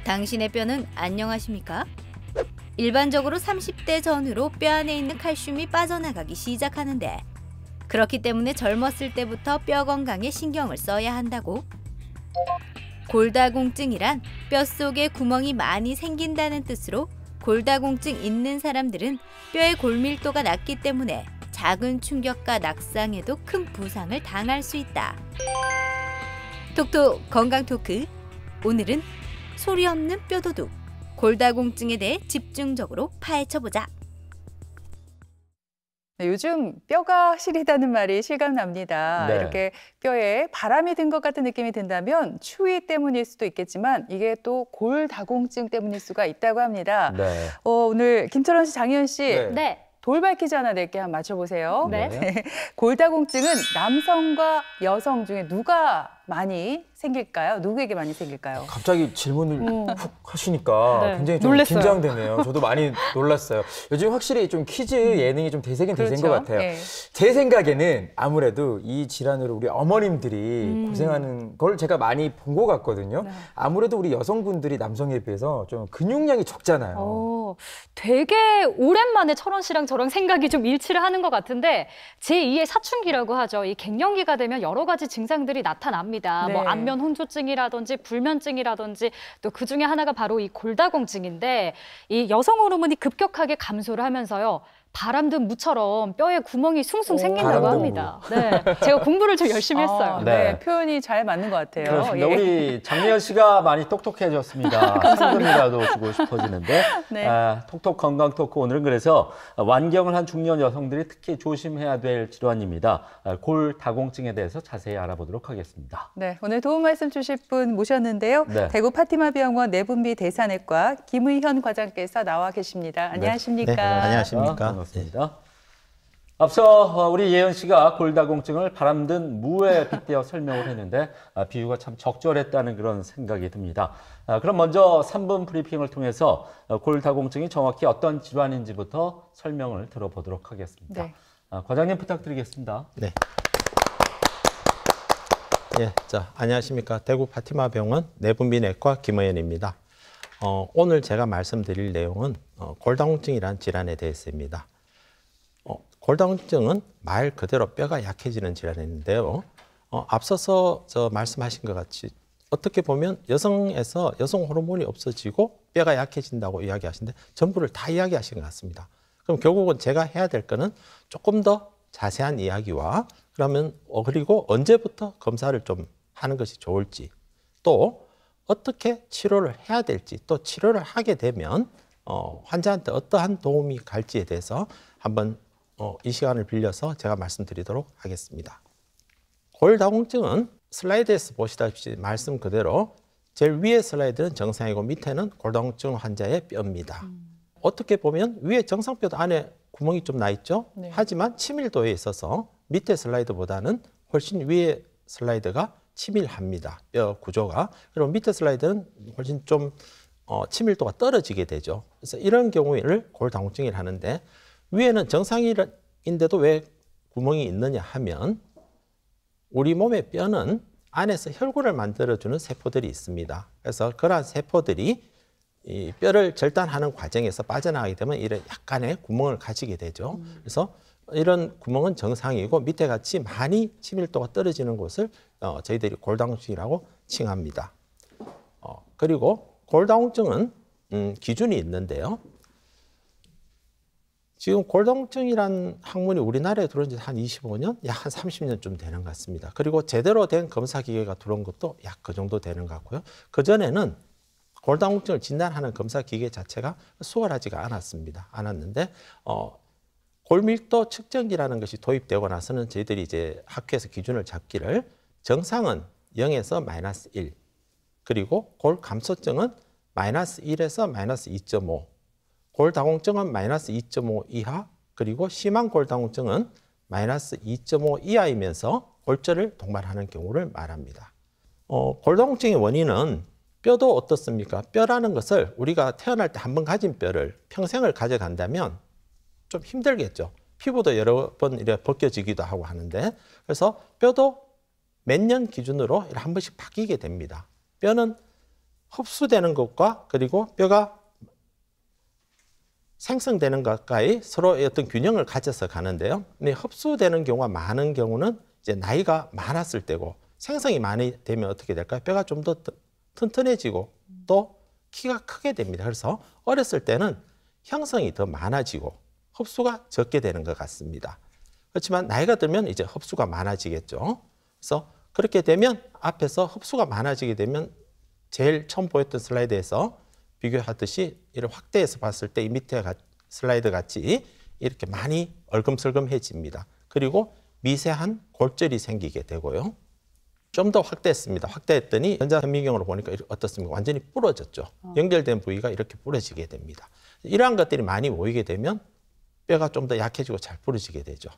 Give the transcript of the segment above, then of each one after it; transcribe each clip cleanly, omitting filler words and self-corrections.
당신의 뼈는 안녕하십니까? 일반적으로 30대 전후로 뼈 안에 있는 칼슘이 빠져나가기 시작하는데, 그렇기 때문에 젊었을 때부터 뼈 건강에 신경을 써야 한다고. 골다공증이란 뼛속에 구멍이 많이 생긴다는 뜻으로, 골다공증 있는 사람들은 뼈의 골밀도가 낮기 때문에 작은 충격과 낙상에도 큰 부상을 당할 수 있다. 톡톡 건강 토크. 오늘은 소리 없는 뼈도둑, 골다공증에 대해 집중적으로 파헤쳐보자. 네, 요즘 뼈가 시리다는 말이 실감납니다. 네. 이렇게 뼈에 바람이 든 것 같은 느낌이 든다면 추위 때문일 수도 있겠지만 이게 또 골다공증 때문일 수가 있다고 합니다. 네. 오늘 김철원 씨, 장희연 씨, 네. 돌발 퀴즈 하나 낼게 한번 맞춰보세요. 네. 골다공증은 남성과 여성 중에 누가 많이 생길까요? 누구에게 많이 생길까요? 갑자기 질문을 훅 하시니까 네. 굉장히 좀 놀랐어요. 긴장되네요. 저도 많이 놀랐어요. 요즘 확실히 좀 퀴즈 예능이 좀 대세긴 대세인 것 같아요. 네. 제 생각에는 아무래도 이 질환으로 우리 어머님들이 고생하는 걸 제가 많이 본 것 같거든요. 네. 아무래도 우리 여성분들이 남성에 비해서 좀 근육량이 적잖아요. 되게 오랜만에 철원 씨랑 저랑 생각이 좀 일치를 하는 것 같은데, 제2의 사춘기라고 하죠. 이 갱년기가 되면 여러 가지 증상들이 나타납니다. 네. 뭐 안면 혼조증이라든지 불면증이라든지, 또 그중에 하나가 바로 이 골다공증인데, 이 여성 호르몬이 급격하게 감소를 하면서요, 바람든 무처럼 뼈에 구멍이 숭숭 생긴다고 바람든 합니다. 네, 제가 공부를 좀 열심히 했어요. 네. 네. 표현이 잘 맞는 것 같아요. 그렇습니다. 예. 우리 장미연 씨가 많이 똑똑해졌습니다. 상금이라도 주고 싶어지는데. 네. 톡톡 건강 토크, 오늘은 그래서 완경을 한 중년 여성들이 특히 조심해야 될 질환입니다. 골다공증에 대해서 자세히 알아보도록 하겠습니다. 네, 오늘 도움 말씀 주실 분 모셨는데요. 네. 대구 파티마병원 내분비 대사내과 김의현 과장께서 나와 계십니다. 안녕하십니까? 네, 안녕하십니까? 반갑습니다. 앞서 우리 예은 씨가 골다공증을 바람든 무에 빗대어 설명을 했는데 비유가 참 적절했다는 그런 생각이 듭니다. 그럼 먼저 3분 브리핑을 통해서 골다공증이 정확히 어떤 질환인지부터 설명을 들어보도록 하겠습니다. 네. 과장님 부탁드리겠습니다. 네. 예, 자, 안녕하십니까? 대구 파티마병원 내분비내과 김의현입니다. 오늘 제가 말씀드릴 내용은 골다공증이라는 질환에 대해서입니다. 골다공증은 말 그대로 뼈가 약해지는 질환인데요. 앞서서 말씀하신 것 같이 어떻게 보면 여성에서 여성 호르몬이 없어지고 뼈가 약해진다고 이야기하시는데 전부를 다 이야기하신 것 같습니다. 그럼 결국은 제가 해야 될 거는 조금 더 자세한 이야기와 그리고 언제부터 검사를 좀 하는 것이 좋을지, 또 어떻게 치료를 해야 될지, 또 치료를 하게 되면 환자한테 어떠한 도움이 갈지에 대해서 한번 이 시간을 빌려서 제가 말씀드리도록 하겠습니다. 골다공증은 슬라이드에서 보시다시피 말씀 그대로 제일 위에 슬라이드는 정상이고 밑에는 골다공증 환자의 뼈입니다. 어떻게 보면 위에 정상뼈도 안에 구멍이 좀 나 있죠. 네. 하지만 치밀도에 있어서 밑에 슬라이드보다는 훨씬 위에 슬라이드가 치밀합니다. 뼈 구조가. 그리고 밑에 슬라이드는 훨씬 좀 치밀도가 떨어지게 되죠. 그래서 이런 경우를 골다공증이라 하는데, 위에는 정상인데도 왜 구멍이 있느냐 하면 우리 몸의 뼈는 안에서 혈관을 만들어주는 세포들이 있습니다. 그래서 그러한 세포들이 이 뼈를 절단하는 과정에서 빠져나가게 되면 이런 약간의 구멍을 가지게 되죠. 그래서 이런 구멍은 정상이고 밑에 같이 많이 치밀도가 떨어지는 곳을 저희들이 골다공증이라고 칭합니다. 그리고 골다공증은 기준이 있는데요. 지금 골다공증이란 학문이 우리나라에 들어온 지 한 25년, 약 한 30년쯤 되는 것 같습니다. 그리고 제대로 된 검사 기계가 들어온 것도 약 그 정도 되는 것 같고요. 그전에는 골다공증을 진단하는 검사 기계 자체가 수월하지가 않았는데 골밀도 측정기라는 것이 도입되고 나서는 저희들이 이제 학회에서 기준을 잡기를 정상은 0에서 -1, 그리고 골감소증은 -1에서 -2.5, 골다공증은 -2.5 이하, 그리고 심한 골다공증은 -2.5 이하이면서 골절을 동반하는 경우를 말합니다. 골다공증의 원인은 뼈도 어떻습니까? 뼈라는 것을 우리가 태어날 때 한 번 가진 뼈를 평생을 가져간다면 좀 힘들겠죠. 피부도 여러 번 이렇게 벗겨지기도 하고 하는데, 그래서 뼈도 몇 년 기준으로 한 번씩 바뀌게 됩니다. 뼈는 흡수되는 것과 그리고 뼈가 생성되는 것과의 서로의 어떤 균형을 가져서 가는데요. 근데 흡수되는 경우가 많은 경우는 이제 나이가 많았을 때고 생성이 많이 되면 어떻게 될까요? 뼈가 좀 더 튼튼해지고 또 키가 크게 됩니다. 그래서 어렸을 때는 형성이 더 많아지고 흡수가 적게 되는 것 같습니다. 그렇지만 나이가 들면 이제 흡수가 많아지겠죠. 그래서 그렇게 되면 앞에서 흡수가 많아지게 되면 제일 처음 보였던 슬라이드에서 비교하듯이 이를 확대해서 봤을 때 이 밑에 슬라이드 같이 이렇게 많이 얼금설금해집니다. 그리고 미세한 골절이 생기게 되고요. 좀 더 확대했습니다. 확대했더니 전자현미경으로 보니까 어떻습니까? 완전히 부러졌죠. 연결된 부위가 이렇게 부러지게 됩니다. 이러한 것들이 많이 모이게 되면 뼈가 좀 더 약해지고 잘 부러지게 되죠.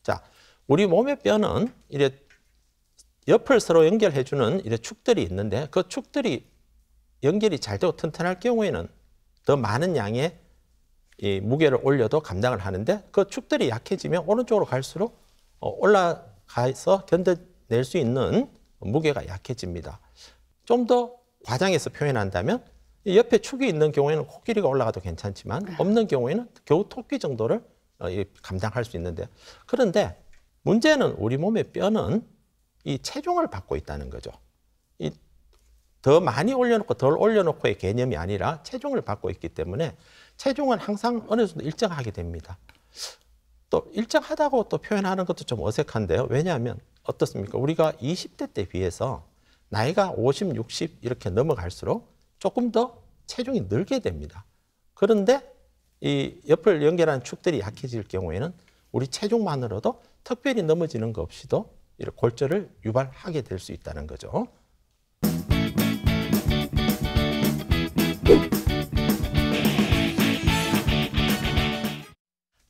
자, 우리 몸의 뼈는 이래 옆을 서로 연결해주는 이래 축들이 있는데 그 축들이 연결이 잘 되고 튼튼할 경우에는 더 많은 양의 이 무게를 올려도 감당을 하는데 그 축들이 약해지면 오른쪽으로 갈수록 올라가서 견뎌낼 수 있는 무게가 약해집니다. 좀 더 과장해서 표현한다면 옆에 축이 있는 경우에는 코끼리가 올라가도 괜찮지만 없는 경우에는 겨우 토끼 정도를 감당할 수 있는데 그런데 문제는 우리 몸의 뼈는 이 체중을 받고 있다는 거죠. 더 많이 올려놓고 덜 올려놓고의 개념이 아니라 체중을 받고 있기 때문에 체중은 항상 어느 정도 일정하게 됩니다. 또 일정하다고 또 표현하는 것도 좀 어색한데요. 왜냐하면 어떻습니까? 우리가 20대 때 비해서 나이가 50, 60 이렇게 넘어갈수록 조금 더 체중이 늘게 됩니다. 그런데 이 옆을 연결하는 축들이 약해질 경우에는 우리 체중만으로도 특별히 넘어지는 것 없이도 이렇게 골절을 유발하게 될 수 있다는 거죠.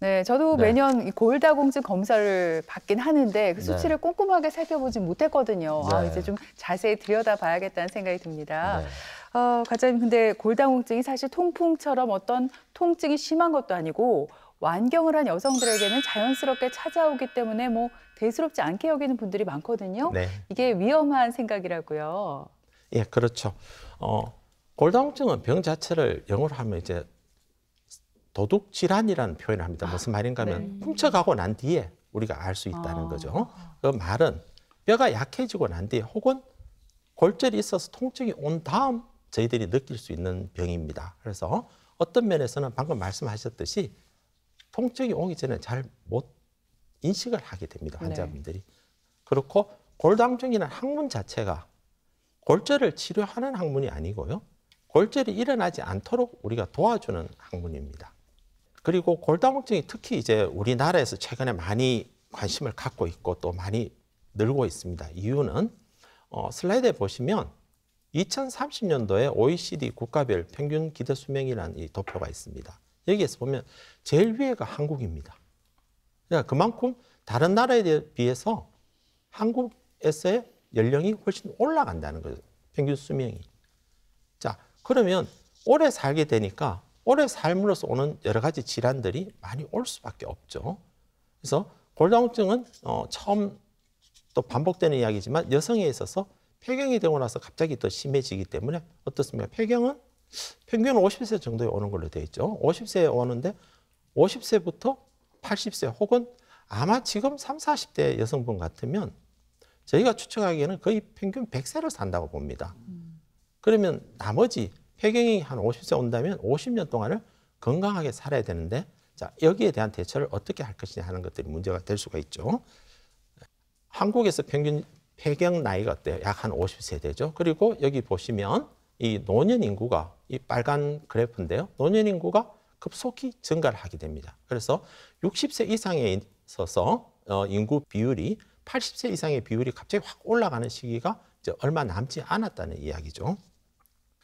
네, 저도 네. 매년 이 골다공증 검사를 받긴 하는데 그 수치를 꼼꼼하게 살펴보진 못했거든요. 아, 네. 이제 좀 자세히 들여다봐야겠다는 생각이 듭니다. 네. 과장님, 근데 골다공증이 사실 통풍처럼 어떤 통증이 심한 것도 아니고 완경을 한 여성들에게는 자연스럽게 찾아오기 때문에 뭐 대수롭지 않게 여기는 분들이 많거든요. 네. 이게 위험한 생각이라고요. 예, 그렇죠. 골다공증은 병 자체를 영어로 하면 이제 도둑 질환이라는 표현을 합니다. 무슨 말인가 하면 훔쳐가고 난 뒤에 우리가 알 수 있다는 거죠. 그 말은 뼈가 약해지고 난 뒤에 혹은 골절이 있어서 통증이 온 다음 저희들이 느낄 수 있는 병입니다. 그래서 어떤 면에서는 방금 말씀하셨듯이 통증이 오기 전에 잘 못 인식을 하게 됩니다. 환자분들이. 그렇고 골다공증이라는 학문 자체가 골절을 치료하는 학문이 아니고요. 골절이 일어나지 않도록 우리가 도와주는 학문입니다. 그리고 골다공증이 특히 이제 우리나라에서 최근에 많이 관심을 갖고 있고 또 많이 늘고 있습니다. 이유는 슬라이드에 보시면 2030년도에 OECD 국가별 평균 기대 수명이라는 이 도표가 있습니다. 여기에서 보면 제일 위에가 한국입니다. 그러니까 그만큼 다른 나라에 비해서 한국에서의 연령이 훨씬 올라간다는 거죠. 평균 수명이. 자, 그러면 오래 살게 되니까 오래 삶으로써 오는 여러 가지 질환들이 많이 올 수밖에 없죠. 그래서 골다공증은 처음 또 반복되는 이야기지만 여성에 있어서 폐경이 되고 나서 갑자기 더 심해지기 때문에 어떻습니까? 폐경은 평균 50세 정도에 오는 걸로 되어 있죠. 50세에 오는데 50세부터 80세 혹은 아마 지금 30, 40대 여성분 같으면 저희가 추측하기에는 거의 평균 100세를 산다고 봅니다. 그러면 나머지 폐경이 한 50세 온다면 50년 동안을 건강하게 살아야 되는데 자, 여기에 대한 대처를 어떻게 할 것이냐 하는 것들이 문제가 될 수가 있죠. 한국에서 평균 폐경 나이가 어때요? 약 한 50세 되죠. 그리고 여기 보시면 이 노년 인구가 이 빨간 그래프인데요. 노년 인구가 급속히 증가를 하게 됩니다. 그래서 60세 이상에 있어서 인구 비율이 80세 이상의 비율이 갑자기 확 올라가는 시기가 이제 얼마 남지 않았다는 이야기죠.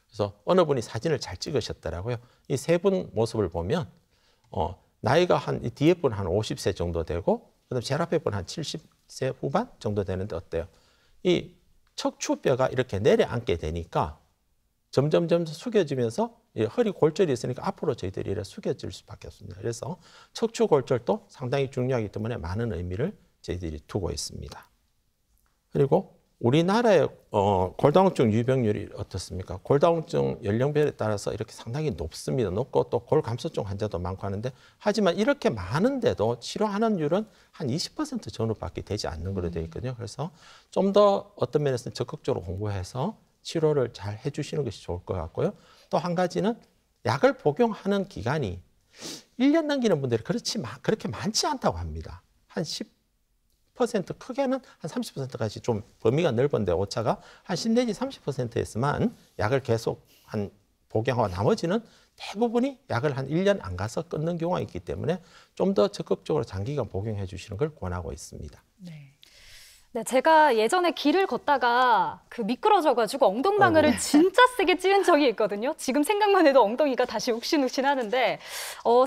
그래서 어느 분이 사진을 잘 찍으셨더라고요. 이 세 분 모습을 보면 나이가 이 뒤에 분은 한 50세 정도 되고 그다음 제일 앞에 분은 한 70세 후반 정도 되는데 어때요? 이 척추뼈가 이렇게 내려앉게 되니까 점점 숙여지면서 허리 골절이 있으니까 앞으로 저희들이 이렇게 숙여질 수밖에 없습니다. 그래서 척추 골절도 상당히 중요하기 때문에 많은 의미를 저희들이 두고 있습니다. 그리고 우리나라의 골다공증 유병률이 어떻습니까? 골다공증 연령별에 따라서 이렇게 상당히 높습니다. 높고 또 골감소증 환자도 많고 하는데 하지만 이렇게 많은데도 치료하는 율은 한 20% 전후밖에 되지 않는 걸로 되어 있거든요. 그래서 좀 더 어떤 면에서는 적극적으로 공부해서 치료를 잘 해주시는 것이 좋을 것 같고요. 또 한 가지는 약을 복용하는 기간이 1년 넘기는 분들이 그렇게 많지 않다고 합니다. 한 10% 크게는 한 30%까지 좀 범위가 넓은데 오차가 한 10 내지 30%에서만 약을 계속 한 복용하고 나머지는 대부분이 약을 한 1년 안 가서 끊는 경우가 있기 때문에 좀 더 적극적으로 장기간 복용해 주시는 걸 권하고 있습니다. 네. 네, 제가 예전에 길을 걷다가 그 미끄러져가지고 엉덩방아를 진짜 세게 찌은 적이 있거든요. 지금 생각만 해도 엉덩이가 다시 욱신욱신 하는데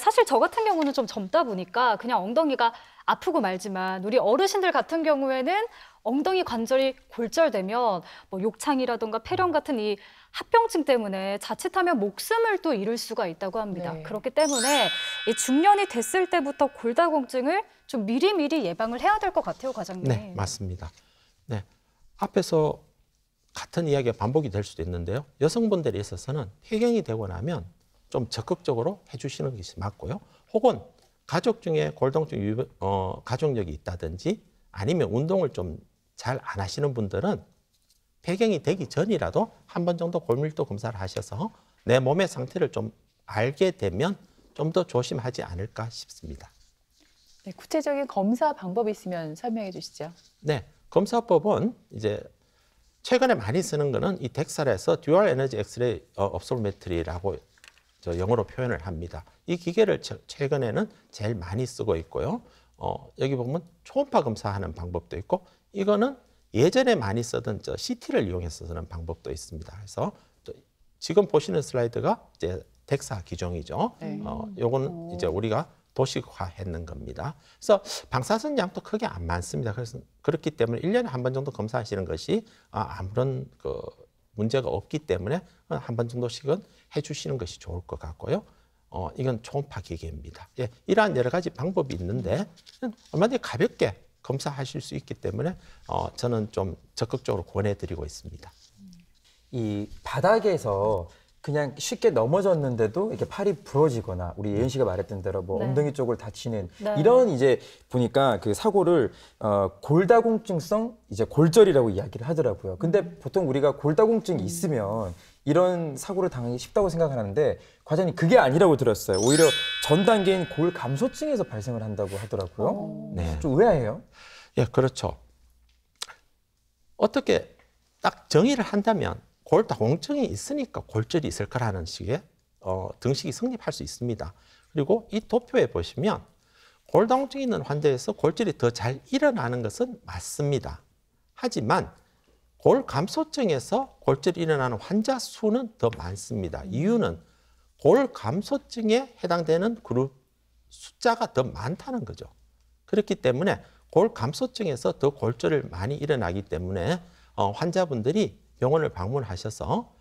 사실 저 같은 경우는 좀 젊다 보니까 그냥 엉덩이가 아프고 말지만 우리 어르신들 같은 경우에는 엉덩이 관절이 골절되면 뭐 욕창이라든가 폐렴 같은 이 합병증 때문에 자칫하면 목숨을 또 잃을 수가 있다고 합니다. 네. 그렇기 때문에 이 중년이 됐을 때부터 골다공증을 좀 미리미리 예방을 해야 될 것 같아요, 과장님. 네, 맞습니다. 네, 앞에서 같은 이야기가 반복이 될 수도 있는데요. 여성분들에 있어서는 폐경이 되고 나면 좀 적극적으로 해주시는 것이 맞고요. 혹은 가족 중에 골다공증 가족력이 있다든지 아니면 운동을 좀 잘 안 하시는 분들은 폐경이 되기 전이라도 한 번 정도 골밀도 검사를 하셔서 내 몸의 상태를 좀 알게 되면 좀 더 조심하지 않을까 싶습니다. 네, 구체적인 검사 방법이 있으면 설명해 주시죠. 네, 검사법은 이제 최근에 많이 쓰는 거는 이 덱살에서 듀얼 에너지 엑스레이 업솔메트리라고 영어로 표현을 합니다. 이 기계를 최근에는 제일 많이 쓰고 있고요. 여기 보면 초음파 검사하는 방법도 있고 이거는 예전에 많이 쓰던 CT를 이용해서 쓰는 방법도 있습니다. 그래서 지금 보시는 슬라이드가 이제 덱사 기종이죠. 네. 요거는 이제 우리가 도식화했는 겁니다. 그래서 방사선 양도 크게 안 많습니다. 그래서 그렇기 때문에 1년에 한 번 정도 검사하시는 것이 아무런 문제가 없기 때문에 한 번 정도씩은 해주시는 것이 좋을 것 같고요. 이건 초음파 기계입니다. 예, 이러한 여러 가지 방법이 있는데 얼마든지 가볍게 검사하실 수 있기 때문에 저는 좀 적극적으로 권해드리고 있습니다. 이 바닥에서 그냥 쉽게 넘어졌는데도 이렇게 팔이 부러지거나 우리 예은 씨가 말했던 대로 뭐 네. 엉덩이 쪽을 다치는 네. 이런 이제 보니까 그 사고를 골다공증성 이제 골절이라고 이야기를 하더라고요. 근데 보통 우리가 골다공증이 있으면 이런 사고를 당하기 쉽다고 생각하는데 과장님 그게 아니라고 들었어요. 오히려 전 단계인 골감소증에서 발생을 한다고 하더라고요. 네. 좀 의아해요. 예, 그렇죠. 어떻게 딱 정의를 한다면 골다공증이 있으니까 골절이 있을 거라는 식의 등식이 성립할 수 있습니다. 그리고 이 도표에 보시면 골다공증이 있는 환자에서 골절이 더 잘 일어나는 것은 맞습니다. 하지만 골감소증에서 골절이 일어나는 환자 수는 더 많습니다. 이유는 골감소증에 해당되는 그룹 숫자가 더 많다는 거죠. 그렇기 때문에 골감소증에서 더 골절을 많이 일어나기 때문에 환자분들이 병원을 방문하셔서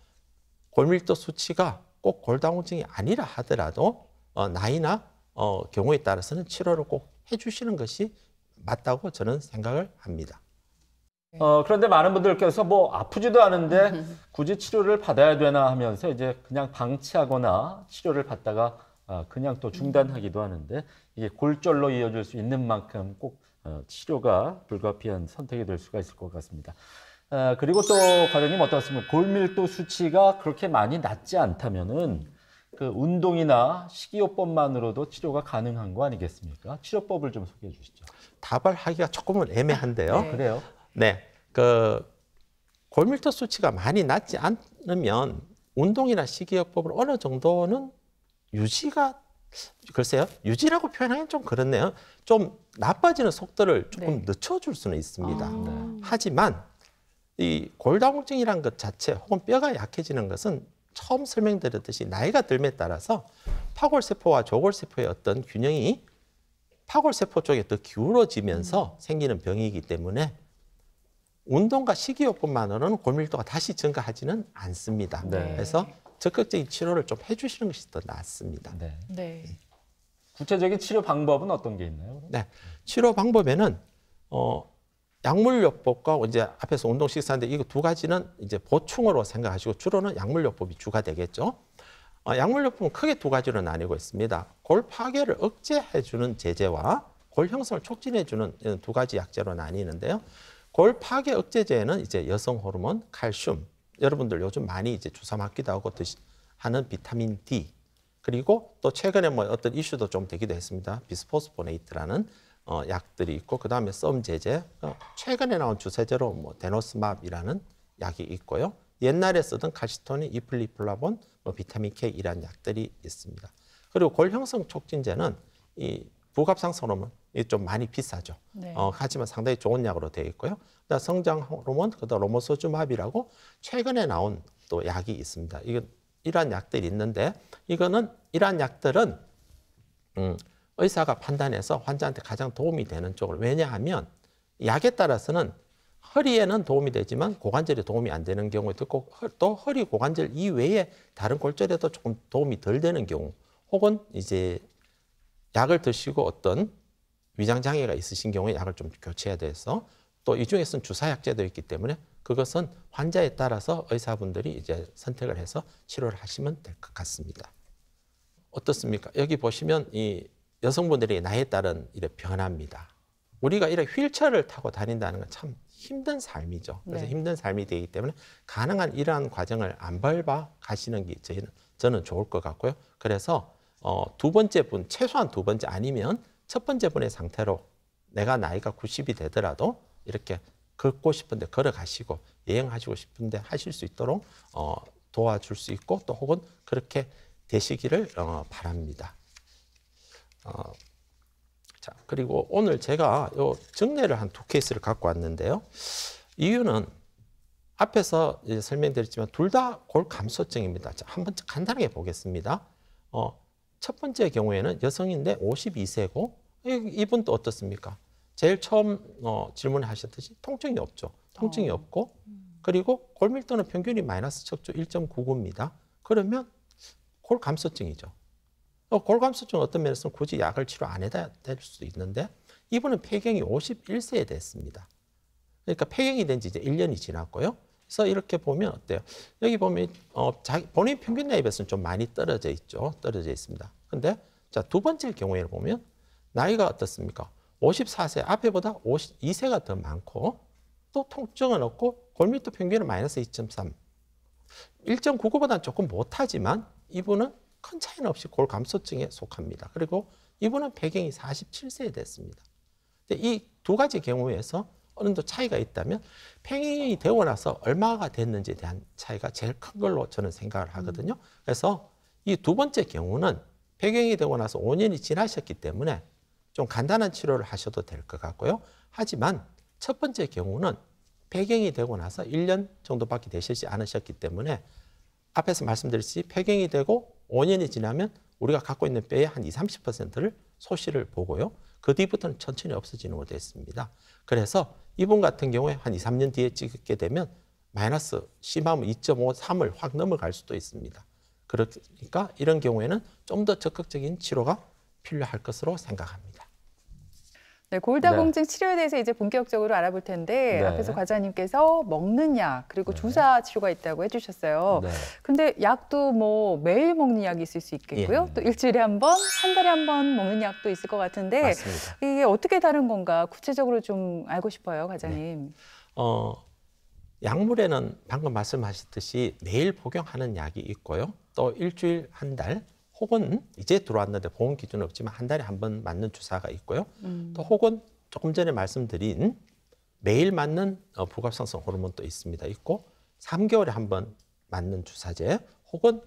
골밀도 수치가 꼭 골다공증이 아니라 하더라도 나이나 경우에 따라서는 치료를 꼭 해주시는 것이 맞다고 저는 생각을 합니다. 그런데 많은 분들께서 뭐 아프지도 않은데 굳이 치료를 받아야 되나 하면서 이제 그냥 방치하거나 치료를 받다가 그냥 또 중단하기도 하는데 이게 골절로 이어질 수 있는 만큼 꼭 치료가 불가피한 선택이 될 수가 있을 것 같습니다. 그리고 또 과장님 어떻습니까? 골밀도 수치가 그렇게 많이 낮지 않다면은 그 운동이나 식이요법만으로도 치료가 가능한 거 아니겠습니까? 치료법을 좀 소개해 주시죠. 답을 하기가 조금은 애매한데요. 네. 그래요? 네, 골밀도 수치가 많이 낮지 않으면 운동이나 식이요법을 어느 정도는 글쎄요, 유지라고 표현하기는 좀 그렇네요. 좀 나빠지는 속도를 조금 늦춰줄 수는 있습니다. 하지만 이 골다공증이란 것 자체 혹은 뼈가 약해지는 것은 처음 설명드렸듯이 나이가 들에 따라서 파골세포와 조골세포의 어떤 균형이 파골세포 쪽에 더 기울어지면서 생기는 병이기 때문에 운동과 식이요법만으로는 골밀도가 다시 증가하지는 않습니다. 네. 그래서 적극적인 치료를 좀 해주시는 것이 더 낫습니다. 네. 네. 구체적인 치료 방법은 어떤 게 있나요? 네, 치료 방법에는 약물요법과 이제 앞에서 운동 식사인데 이거 두 가지는 이제 보충으로 생각하시고 주로는 약물요법이 주가 되겠죠. 약물요법은 크게 두 가지로 나뉘고 있습니다. 골 파괴를 억제해주는 제제와 골 형성을 촉진해주는 이런 두 가지 약제로 나뉘는데요. 골 파괴 억제제는 이제 여성 호르몬, 칼슘, 여러분들 요즘 많이 이제 주사 맞기도 하고 하는 비타민 D, 그리고 또 최근에 뭐 어떤 이슈도 좀 되기도 했습니다. 비스포스포네이트라는 약들이 있고, 그 다음에 썸 제제, 최근에 나온 주세제로 뭐 데노스맙이라는 약이 있고요. 옛날에 쓰던 칼시토닌, 이플리플라본, 뭐 비타민 K 이란 약들이 있습니다. 그리고 골 형성 촉진제는 이 부갑상선 호르몬, 좀 많이 비싸죠. 네. 하지만 상당히 좋은 약으로 되어 있고요. 그다음 성장 호르몬, 그다음 로모소주맙이라고 최근에 나온 또 약이 있습니다. 이러한 약들이 있는데, 이러한 약들은 의사가 판단해서 환자한테 가장 도움이 되는 쪽으로, 왜냐하면 약에 따라서는 허리에는 도움이 되지만 고관절에 도움이 안 되는 경우도 있고, 또 허리 고관절 이외에 다른 골절에도 조금 도움이 덜 되는 경우, 혹은 이제 약을 드시고 어떤 위장 장애가 있으신 경우에 약을 좀 교체해야 돼서, 또 이 중에서는 주사약제도 있기 때문에 그것은 환자에 따라서 의사분들이 이제 선택을 해서 치료를 하시면 될 것 같습니다. 어떻습니까? 여기 보시면 이 여성분들이 나이에 따른 이런 변화입니다. 우리가 이렇게 휠체어를 타고 다닌다는 건 참 힘든 삶이죠. 그래서 네. 힘든 삶이 되기 때문에 가능한 이러한 과정을 안 밟아 가시는 게 저는 좋을 것 같고요. 그래서 두 번째 분, 최소한 두 번째 아니면 첫 번째 분의 상태로 내가 나이가 90이 되더라도 이렇게 걷고 싶은데 걸어가시고, 여행하시고 싶은데 하실 수 있도록 도와줄 수 있고, 또 혹은 그렇게 되시기를 바랍니다. 자, 그리고 오늘 제가 요 정례를 한 두 케이스를 갖고 왔는데요. 이유는 앞에서 이제 설명드렸지만 둘 다 골 감소증입니다. 자, 한번 간단하게 보겠습니다. 첫 번째 경우에는 여성인데 52세고, 이분도 어떻습니까? 제일 처음 질문하셨듯이 통증이 없죠. 통증이 없고, 그리고 골밀도는 평균이 마이너스 척추 1.99입니다. 그러면 골 감소증이죠. 골 감소증은 어떤 면에서는 굳이 약을 치료 안 해야 될 수도 있는데, 이분은 폐경이 51세에 됐습니다. 그러니까 폐경이 된 지 이제 1년이 지났고요. 그래서 이렇게 보면 어때요? 여기 보면 본인 평균 나이에 비해서는 좀 많이 떨어져 있죠. 떨어져 있습니다. 근데 자, 두 번째 경우에 보면 나이가 어떻습니까? 54세, 앞에보다 52세가 더 많고, 또 통증은 없고, 골밀도 평균은 마이너스 2.3. 1.99보다는 조금 못하지만 이분은 큰 차이는 없이 골 감소증에 속합니다. 그리고 이분은 폐경이 47세에 됐습니다. 이 두 가지 경우에서 어느 정도 차이가 있다면 폐경이 되고 나서 얼마가 됐는지에 대한 차이가 제일 큰 걸로 저는 생각을 하거든요. 그래서 이 두 번째 경우는 폐경이 되고 나서 5년이 지나셨기 때문에 좀 간단한 치료를 하셔도 될 것 같고요. 하지만 첫 번째 경우는 폐경이 되고 나서 1년 정도밖에 되시지 않으셨기 때문에 앞에서 말씀드렸듯이 폐경이 되고 5년이 지나면 우리가 갖고 있는 뼈의 한 20, 30%를 소실을 보고요. 그 뒤부터는 천천히 없어지는 것도 있습니다. 그래서 이분 같은 경우에 한 2, 3년 뒤에 찍게 되면 마이너스 심하면 2.5, 3을 확 넘어갈 수도 있습니다. 그러니까 이런 경우에는 좀 더 적극적인 치료가 필요할 것으로 생각합니다. 네, 골다공증 치료에 대해서 이제 본격적으로 알아볼 텐데, 네. 앞에서 과장님께서 먹는 약 그리고 주사 치료가 있다고 해주셨어요. 네. 근데 약도 뭐 매일 먹는 약이 있을 수 있겠고요. 예. 또 일주일에 한 번, 한 달에 한 번 먹는 약도 있을 것 같은데, 맞습니다. 이게 어떻게 다른 건가 구체적으로 좀 알고 싶어요, 과장님. 약물에는 방금 말씀하셨듯이 매일 복용하는 약이 있고요. 또 일주일, 한 달, 혹은 이제 들어왔는데 보험 기준은 없지만 한 달에 한 번 맞는 주사가 있고요. 또 혹은 조금 전에 말씀드린 매일 맞는 부갑상선 호르몬도 있습니다. 있고 3개월에 한 번 맞는 주사제, 혹은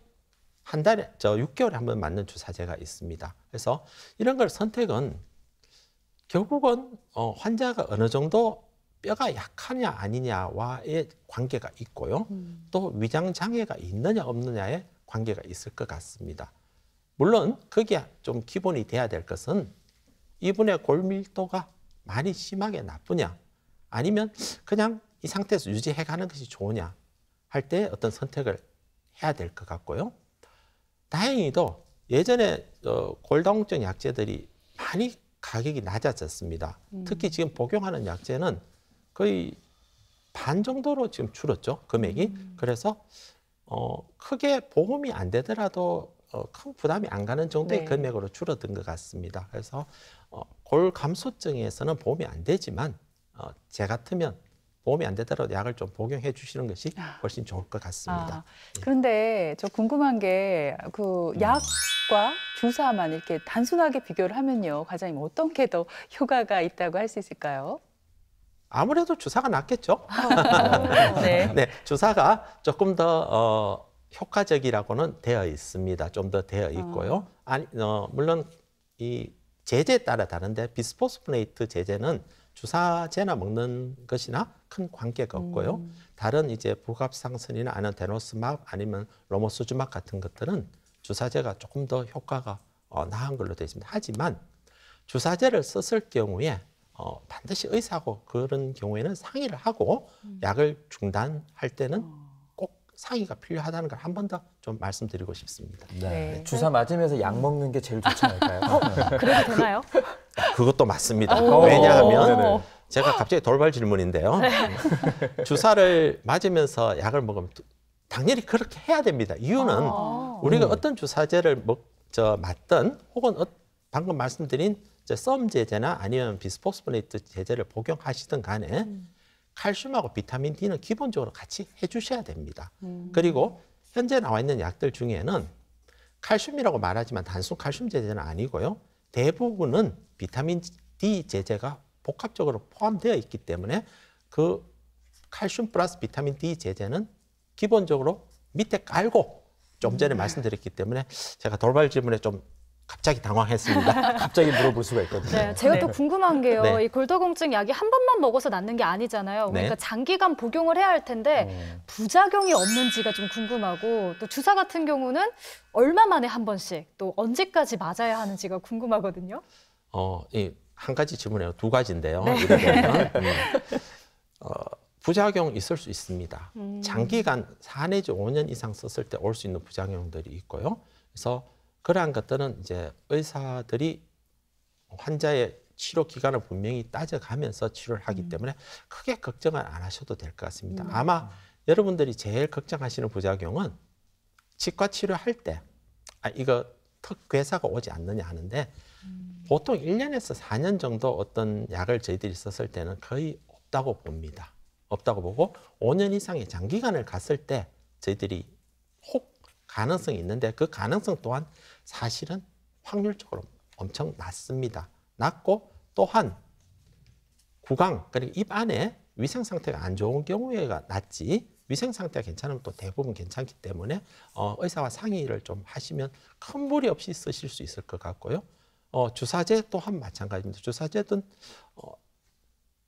한 달에 6개월에 한 번 맞는 주사제가 있습니다. 그래서 이런 걸 선택은 결국은 환자가 어느 정도 뼈가 약하냐 아니냐와의 관계가 있고요. 또 위장 장애가 있느냐 없느냐의 관계가 있을 것 같습니다. 물론 그게 좀 기본이 돼야 될 것은 이분의 골밀도가 많이 심하게 나쁘냐, 아니면 그냥 이 상태에서 유지해 가는 것이 좋으냐 할 때 어떤 선택을 해야 될 것 같고요. 다행히도 예전에 골다공증 약제들이 많이 가격이 낮아졌습니다. 특히 지금 복용하는 약제는 거의 반 정도로 지금 줄었죠, 금액이. 그래서 크게 보험이 안 되더라도 큰 부담이 안 가는 정도의 네. 금액으로 줄어든 것 같습니다. 그래서 골 감소증에서는 보험이 안 되지만 제 같으면 보험이 안 되더라도 약을 좀 복용해 주시는 것이 훨씬 좋을 것 같습니다. 그런데 저 궁금한 게 그 약과 주사만 이렇게 단순하게 비교를 하면요, 과장님 어떤 게 더 효과가 있다고 할 수 있을까요? 아무래도 주사가 낫겠죠. 네. 네, 주사가 조금 더 효과적이라고는 되어 있습니다. 좀 더 되어 있고요. 아니, 물론 이 제제에 따라 다른데 비스포스포네이트 제제는 주사제나 먹는 것이나 큰 관계가 없고요. 다른 이제 부갑상선이나 아니면 데노스막 아니면 로모스주막 같은 것들은 주사제가 조금 더 효과가 나은 걸로 되어 있습니다. 하지만 주사제를 썼을 경우에 반드시 의사하고 그런 경우에는 상의를 하고 약을 중단할 때는 꼭 상의가 필요하다는 걸 한 번 더 좀 말씀드리고 싶습니다. 네. 주사 맞으면서 약 먹는 게 제일 좋지 않을까요? 그래도 되나요? 그것도 맞습니다. 오. 왜냐하면 네네. 제가 갑자기 돌발 질문인데요. 주사를 맞으면서 약을 먹으면 당연히 그렇게 해야 됩니다. 이유는 우리가 어떤 주사제를 맞든 혹은 방금 말씀드린 썸 제제나 아니면 비스포스포네이트 제제를 복용하시든 간에 칼슘하고 비타민 D는 기본적으로 같이 해주셔야 됩니다. 그리고 현재 나와 있는 약들 중에는 칼슘이라고 말하지만 단순 칼슘 제제는 아니고요. 대부분은 비타민 D 제제가 복합적으로 포함되어 있기 때문에 그 칼슘 플러스 비타민 D 제제는 기본적으로 밑에 깔고 좀 전에 말씀드렸기 때문에 제가 돌발 질문에 좀 갑자기 당황했습니다. 갑자기 물어볼 수가 있거든요. 네, 제가 또 궁금한 게요. 네. 이 골다공증 약이 한 번만 먹어서 낫는 게 아니잖아요. 그러니까 네. 장기간 복용을 해야 할 텐데 부작용이 없는지가 좀 궁금하고 또 주사 같은 경우는 얼마 만에 한 번씩 또 언제까지 맞아야 하는지가 궁금하거든요. 한 가지 질문이에요. 두 가지인데요. 이러면 부작용 있을 수 있습니다. 장기간 4 내지 5년 이상 썼을 때 올 수 있는 부작용들이 있고요. 그래서 그러한 것들은 이제 의사들이 환자의 치료 기간을 분명히 따져가면서 치료를 하기 때문에 크게 걱정은 안 하셔도 될 것 같습니다. 아마 여러분들이 제일 걱정하시는 부작용은 치과 치료할 때 이거 턱 괴사가 오지 않느냐 하는데 보통 1년에서 4년 정도 어떤 약을 저희들이 썼을 때는 거의 없다고 봅니다. 없다고 보고 5년 이상의 장기간을 갔을 때 저희들이 혹 가능성이 있는데 그 가능성 또한 사실은 확률적으로 엄청 낮습니다. 낮고 또한 구강 그리고 입 안에 위생 상태가 안 좋은 경우에가 낮지 위생 상태가 괜찮으면 또 대부분 괜찮기 때문에 의사와 상의를 좀 하시면 큰 무리 없이 쓰실 수 있을 것 같고요. 주사제 또한 마찬가지입니다. 주사제든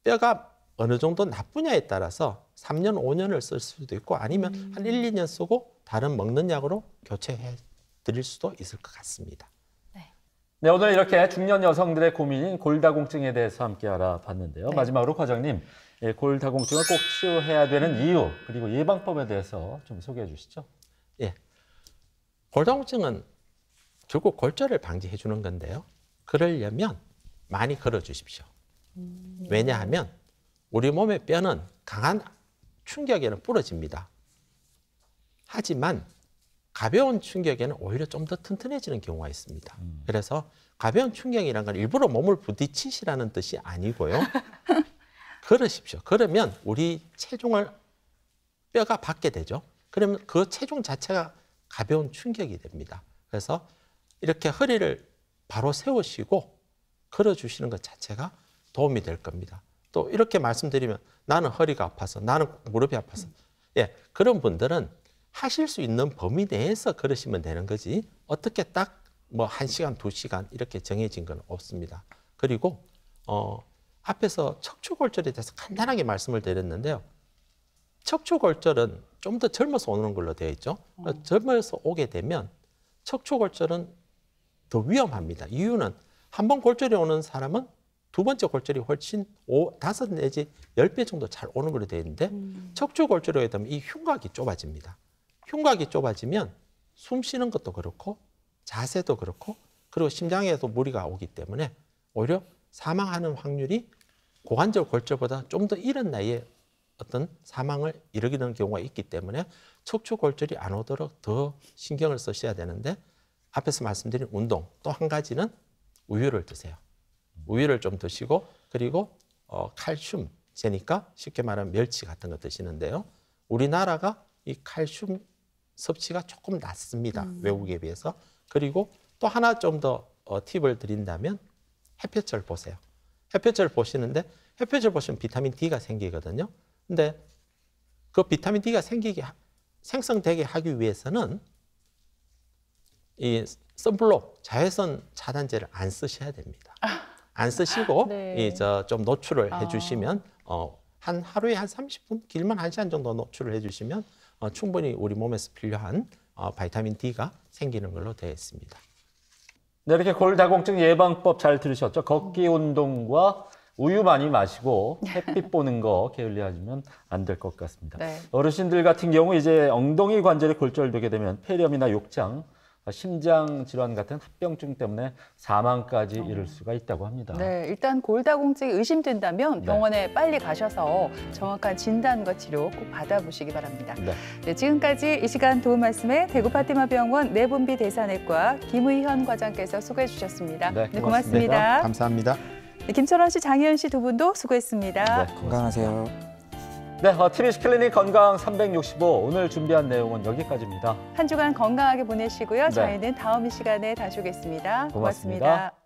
뼈가 어느 정도 나쁘냐에 따라서 3년, 5년을 쓸 수도 있고 아니면 한 1, 2년 쓰고 다른 먹는 약으로 교체해 드릴 수도 있을 것 같습니다. 네, 오늘 이렇게 중년 여성들의 고민인 골다공증에 대해서 함께 알아봤는데요. 네. 마지막으로 과장님, 골다공증을 꼭 치료해야 되는 이유 그리고 예방법에 대해서 좀 소개해 주시죠. 예, 골다공증은 결국 골절을 방지해 주는 건데요. 그러려면 많이 걸어 주십시오. 왜냐하면 우리 몸의 뼈는 강한 충격에는 부러집니다. 하지만 가벼운 충격에는 오히려 좀 더 튼튼해지는 경우가 있습니다. 그래서 가벼운 충격이라는 건 일부러 몸을 부딪히시라는 뜻이 아니고요. 걸으십시오. 그러면 우리 체중을 뼈가 받게 되죠. 그러면 그 체중 자체가 가벼운 충격이 됩니다. 그래서 이렇게 허리를 바로 세우시고 걸어주시는 것 자체가 도움이 될 겁니다. 또 이렇게 말씀드리면 나는 허리가 아파서 나는 무릎이 아파서 그런 분들은 하실 수 있는 범위 내에서 걸으시면 되는 거지 어떻게 딱 뭐 1시간, 2시간 이렇게 정해진 건 없습니다. 그리고 앞에서 척추골절에 대해서 간단하게 말씀을 드렸는데요. 척추골절은 좀 더 젊어서 오는 걸로 되어 있죠. 젊어서 오게 되면 척추골절은 더 위험합니다. 이유는 한 번 골절이 오는 사람은 두 번째 골절이 훨씬 5 내지 10배 정도 잘 오는 걸로 되어 있는데 척추골절이 오게 되면 이 흉곽이 좁아집니다. 흉곽이 좁아지면 숨 쉬는 것도 그렇고 자세도 그렇고 그리고 심장에도 무리가 오기 때문에 오히려 사망하는 확률이 고관절 골절보다 좀 더 이른 나이에 어떤 사망을 이르게 되는 경우가 있기 때문에 척추 골절이 안 오도록 더 신경을 쓰셔야 되는데 앞에서 말씀드린 운동 또 한 가지는 우유를 드세요. 우유를 좀 드시고 그리고 칼슘 제니까 쉽게 말하면 멸치 같은 거 드시는데요. 우리나라가 이 칼슘 섭취가 조금 낮습니다. 외국에 비해서. 그리고 또 하나 좀 더 팁을 드린다면 햇볕을 보세요. 햇볕을 보시는데 햇볕을 보시면 비타민 D가 생기거든요. 근데 그 비타민 D가 생성되게 하기 위해서는 이 선블록 자외선 차단제를 안 쓰셔야 됩니다. 안 쓰시고 네. 좀 노출을 해주시면 한 하루에 한 30분, 길면 1시간 정도 노출을 해주시면 충분히 우리 몸에서 필요한 바이타민 D가 생기는 걸로 되어 있습니다. 네, 이렇게 골다공증 예방법 잘 들으셨죠? 걷기 운동과 우유 많이 마시고 햇빛 보는 거 게을리하면 안 될 것 같습니다. 네. 어르신들 같은 경우 이제 엉덩이 관절이 골절되게 되면 폐렴이나 욕장, 심장 질환 같은 합병증 때문에 사망까지 이를 수가 있다고 합니다. 네, 일단 골다공증이 의심된다면 병원에 빨리 가셔서 정확한 진단과 치료 꼭 받아보시기 바랍니다. 네. 네, 지금까지 이 시간 도움 말씀에 대구 파티마병원 내분비 대사내과 김의현 과장께서 수고해 주셨습니다. 네, 고맙습니다. 감사합니다. 네, 김철원 씨, 장혜연 씨 두 분도 수고했습니다. 네, 건강하세요. 네, TBC 클리닉 건강 365 오늘 준비한 내용은 여기까지입니다. 한 주간 건강하게 보내시고요. 네. 저희는 다음 이 시간에 다시 오겠습니다. 고맙습니다. 고맙습니다.